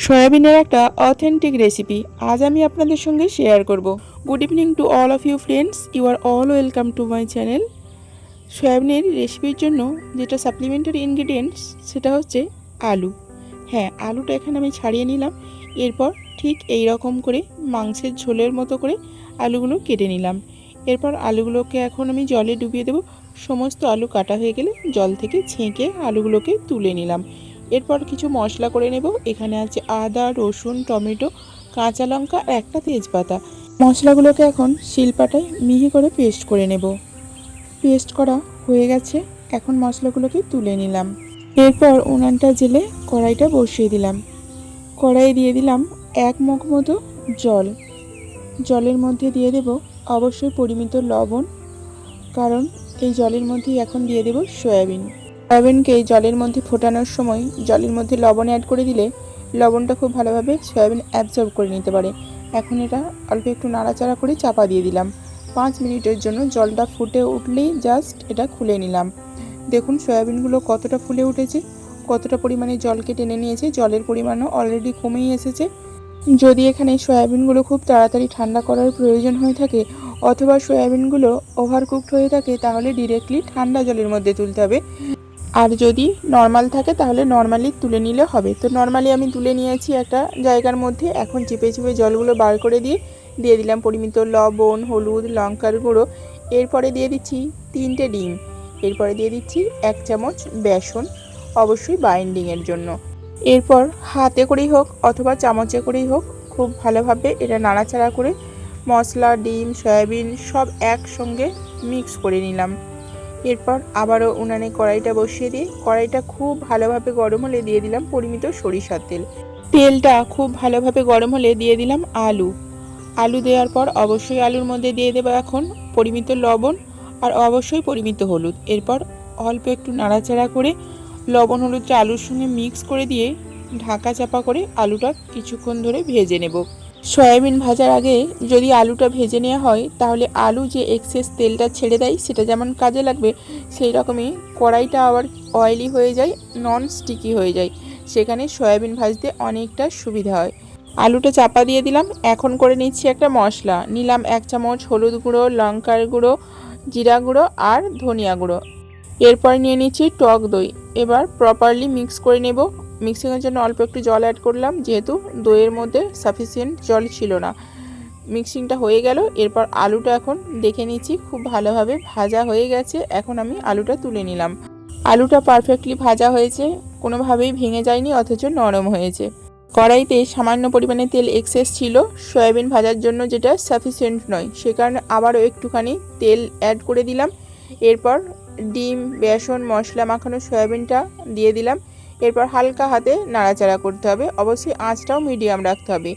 সয়াবিনের একটা authentic recipe আজ আমি আপনাদের সঙ্গে শেয়ার করব। Good evening to all of you friends, you are all welcome to my channel. সয়াবিনের রেসিপির জন্য যেটা সাপ্লিমেন্টারি ইনগ্রিডিয়েন্টস সেটা হচ্ছে আলু। হ্যাঁ, আলুটা এখানে আমি ছাড়িয়ে নিলাম। এরপর ঠিক এই রকম করে মাংসের ঝোলের মতো করে আলুগুলো কেটে নিলাম। এরপর আলুগুলোকে এখন আমি জলে ডুবিয়ে দেবো। সমস্ত আলু কাটা হয়ে গেলে জল থেকে ছেঁকে আলুগুলোকে তুলে নিলাম। এরপর কিছু মশলা করে নেব। এখানে আছে আদা, রসুন, টমেটো, কাঁচা লঙ্কা আর একটা তেজপাতা। মশলাগুলোকে এখন শিলপাটায় মিহি করে পেস্ট করে নেব। পেস্ট করা হয়ে গেছে, এখন মশলাগুলোকে তুলে নিলাম। এরপর উনানটা জেলে কড়াইটা বসিয়ে দিলাম। কড়াই দিয়ে দিলাম 1 মগ মতো জল। জলের মধ্যে দিয়ে দেব অবশ্যই পরিমিত লবণ, কারণ এই জলের মধ্যেই এখন দিয়ে দেব সয়াবিন। সয়াবিনকে জলের মধ্যে ফোটানোর সময় জলের মধ্যে লবণ অ্যাড করে দিলে লবণটা খুব ভালোভাবে সয়াবিন অ্যাবজর্ব করে নিতে পারে। এখন এটা অল্প একটু নাড়াচাড়া করে চাপা দিয়ে দিলাম 5 মিনিটের জন্য। জলটা ফুটে উঠলেই জাস্ট এটা খুলে নিলাম। দেখুন সয়াবিনগুলো কতটা ফুলে উঠেছে, কতটা পরিমাণে জলকে টেনে নিয়েছে। জলের পরিমাণও অলরেডি কমেই এসেছে। যদি এখানে সয়াবিনগুলো খুব তাড়াতাড়ি ঠান্ডা করার প্রয়োজন হয়ে থাকে অথবা সয়াবিনগুলো ওভারকুকড হয়ে থাকে, তাহলে ডিরেক্টলি ঠান্ডা জলের মধ্যে তুলতে হবে। আর যদি নর্মাল থাকে তাহলে নর্মালি তুলে নিলে হবে। তো নর্মালি আমি তুলে নিয়েছি একটা জায়গার মধ্যে। এখন চিপে চিপে জলগুলো বার করে দিয়ে দিলাম পরিমিত লবণ, হলুদ, লঙ্কার গুঁড়ো। এরপরে দিয়ে দিচ্ছি 3টে ডিম। এরপরে দিয়ে দিচ্ছি 1 চামচ বেসন, অবশ্যই বাইন্ডিংয়ের জন্য। এরপর হাতে করেই হোক অথবা চামচে করেই হোক খুব ভালোভাবে এটা নাড়াচাড়া করে মশলা, ডিম, সয়াবিন সব একসঙ্গে মিক্স করে নিলাম। এরপর আবারও উনানে কড়াইটা বসিয়ে দিয়ে কড়াইটা খুব ভালোভাবে গরম হলে দিয়ে দিলাম পরিমিত সরিষার তেল। তেলটা খুব ভালোভাবে গরম হলে দিয়ে দিলাম আলু দেওয়ার পর অবশ্যই আলুর মধ্যে দিয়ে দেবো এখন পরিমিত লবণ আর অবশ্যই পরিমিত হলুদ। এরপর অল্প একটু নাড়াচাড়া করে লবণ হলুদটা আলুর সঙ্গে মিক্স করে দিয়ে ঢাকা চাপা করে আলুটা কিছুক্ষণ ধরে ভেজে নেব। সয়াবিন ভাজার আগে যদি আলুটা ভেজে নেওয়া হয় তাহলে আলু যে এক্সেস তেলটা ছেড়ে দেয় সেটা যেমন কাজে লাগবে, সেই রকমই কড়াইটা আবার অয়েলি হয়ে যায়, নন স্টিকি হয়ে যায়। সেখানে সয়াবিন ভাজতে অনেকটা সুবিধা হয়। আলুটা চাপা দিয়ে দিলাম। এখন করে নিচ্ছি একটা মশলা। নিলাম 1 চামচ হলুদ গুঁড়ো, লঙ্কার গুঁড়ো, জিরা গুঁড়ো আর ধনিয়া গুঁড়ো। এরপর নিয়ে নিচ্ছি টক দই। এবার প্রপারলি মিক্স করে নেব। মিক্সিংয়ের জন্য অল্প একটু জল অ্যাড করলাম, যেহেতু দইয়ের মধ্যে সাফিসিয়েন্ট জল ছিল না। মিক্সিংটা হয়ে গেল। এরপর আলুটা এখন দেখে নিচ্ছি খুব ভালোভাবে ভাজা হয়ে গেছে। এখন আমি আলুটা তুলে নিলাম। আলুটা পারফেক্টলি ভাজা হয়েছে, কোনোভাবেই ভেঙে যায়নি, অথচ নরম হয়েছে। কড়াইতে সামান্য পরিমাণে তেল এক্সেস ছিল সয়াবিন ভাজার জন্য, যেটা সাফিসিয়েন্ট নয়, সে কারণে আবারও একটুখানি তেল অ্যাড করে দিলাম। এরপর ডিম, বেসন, মশলা মাখানো সয়াবিনটা দিয়ে দিলাম। এরপর হালকা হাতে নাড়াচাড়া করতে হবে। অবশ্যই আঁচটাও মিডিয়াম রাখতে হবে।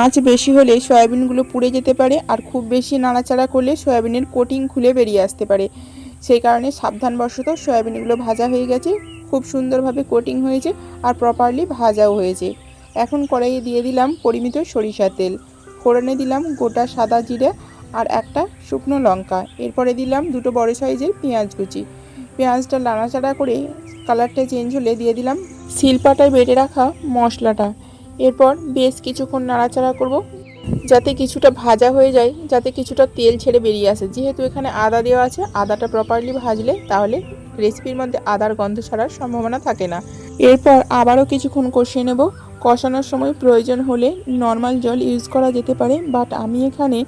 আঁচ বেশি হলে সয়াবিনগুলো পুড়ে যেতে পারে, আর খুব বেশি নাড়াচাড়া করলে সয়াবিনের কোটিং খুলে বেরিয়ে আসতে পারে। সেই কারণে সাবধানবশত সয়াবিনগুলো ভাজা হয়ে গেছে, খুব সুন্দরভাবে কোটিং হয়েছে আর প্রপারলি ভাজাও হয়েছে। এখন কড়াইয়ে দিয়ে দিলাম পরিমিত সরিষার তেল। ফোড়নে দিলাম গোটা সাদা জিরে আর একটা শুকনো লঙ্কা। এরপরে দিলাম 2টো বড় সাইজের পেঁয়াজ কুচি। পেঁয়াজটা নাড়াচাড়া করে কালারটা চেঞ্জ হলে দিয়ে দিলাম শিলপাটায় বেটে রাখা মশলাটা। এরপর বেশ কিছুক্ষণ নাড়াচাড়া করব, যাতে কিছুটা ভাজা হয়ে যায়, যাতে কিছুটা তেল ছেড়ে বেরিয়ে আসে। যেহেতু এখানে আদা দেওয়া আছে, আদাটা প্রপারলি ভাজলে তাহলে রেসিপির মধ্যে আদার গন্ধ ছাড়ার সম্ভাবনা থাকে না। এরপর আবারও কিছুক্ষণ কষিয়ে নেব। কষানোর সময় প্রয়োজন হলে নর্মাল জল ইউজ করা যেতে পারে, বাট আমি এখানে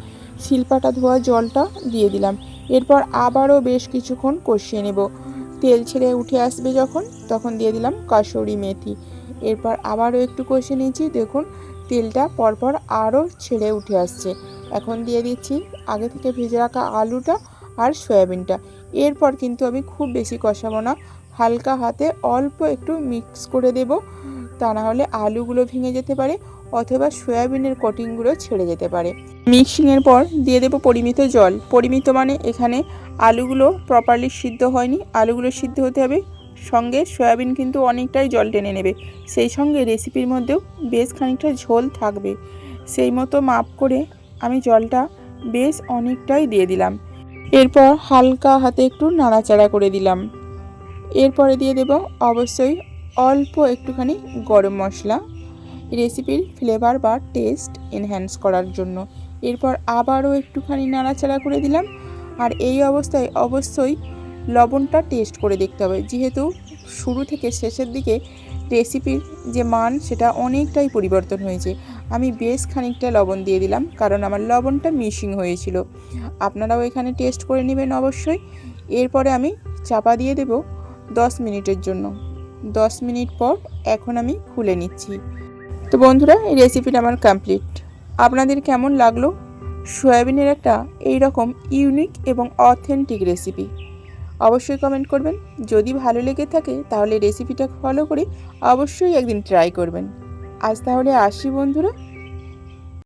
শিলপাটা ধোয়া জলটা দিয়ে দিলাম। এরপর আবারও বেশ কিছুক্ষণ কষিয়ে নেব। তেল ছেড়ে উঠে আসবে যখন, তখন দিয়ে দিলাম কাসুরি মেথি। এরপর আবারও একটু কষিয়ে নিয়েছি। দেখুন তেলটা পরপর আরও ছেড়ে উঠে আসছে। এখন দিয়ে দিচ্ছি আগে থেকে ভেজে রাখা আলুটা আর সয়াবিনটা। এরপর কিন্তু আমি খুব বেশি কষাবো না, হালকা হাতে অল্প একটু মিক্স করে দেব, তা না হলে আলুগুলো ভেঙে যেতে পারে অথবা সয়াবিনের কোটিংগুলো ছেড়ে যেতে পারে। মিক্সিংয়ের পর দিয়ে দেব পরিমিত জল। পরিমিত মানে এখানে আলুগুলো প্রপারলি সিদ্ধ হয়নি, আলুগুলো সিদ্ধ হতে হবে, সঙ্গে সয়াবিন কিন্তু অনেকটাই জল টেনে নেবে, সেই সঙ্গে রেসিপির মধ্যেও বেশ খানিকটা ঝোল থাকবে। সেই মতো মাপ করে আমি জলটা বেশ অনেকটাই দিয়ে দিলাম। এরপর হালকা হাতে একটু নাড়াচাড়া করে দিলাম। এরপরে দিয়ে দেব অবশ্যই অল্প একটুখানি গরম মশলা। রেসিপির ফ্লেভার বা টেস্ট এনহ্যান্স করার জন্য। এরপর আবারও একটুখানি নাড়াচাড়া করে দিলাম। আর এই অবস্থায় অবশ্যই লবণটা টেস্ট করে দেখতে হবে, যেহেতু শুরু থেকে শেষের দিকে রেসিপির যে মান সেটা অনেকটাই পরিবর্তন হয়েছে। আমি বেশ খানিকটা লবণ দিয়ে দিলাম, কারণ আমার লবণটা মিসিং হয়েছিল। আপনারাও এখানে টেস্ট করে নেবেন অবশ্যই। এরপরে আমি চাপা দিয়ে দেব 10 মিনিটের জন্য। 10 মিনিট পর এখন আমি খুলে নিচ্ছি। তো বন্ধুরা, এই রেসিপিটা আমার কমপ্লিট। আপনাদের কেমন লাগলো সয়াবিনের একটা এইরকম ইউনিক এবং অথেন্টিক রেসিপি? অবশ্যই কমেন্ট করবেন। যদি ভালো লেগে থাকে তাহলে রেসিপিটা ফলো করে অবশ্যই একদিন ট্রাই করবেন। আজ তাহলে আসি বন্ধুরা।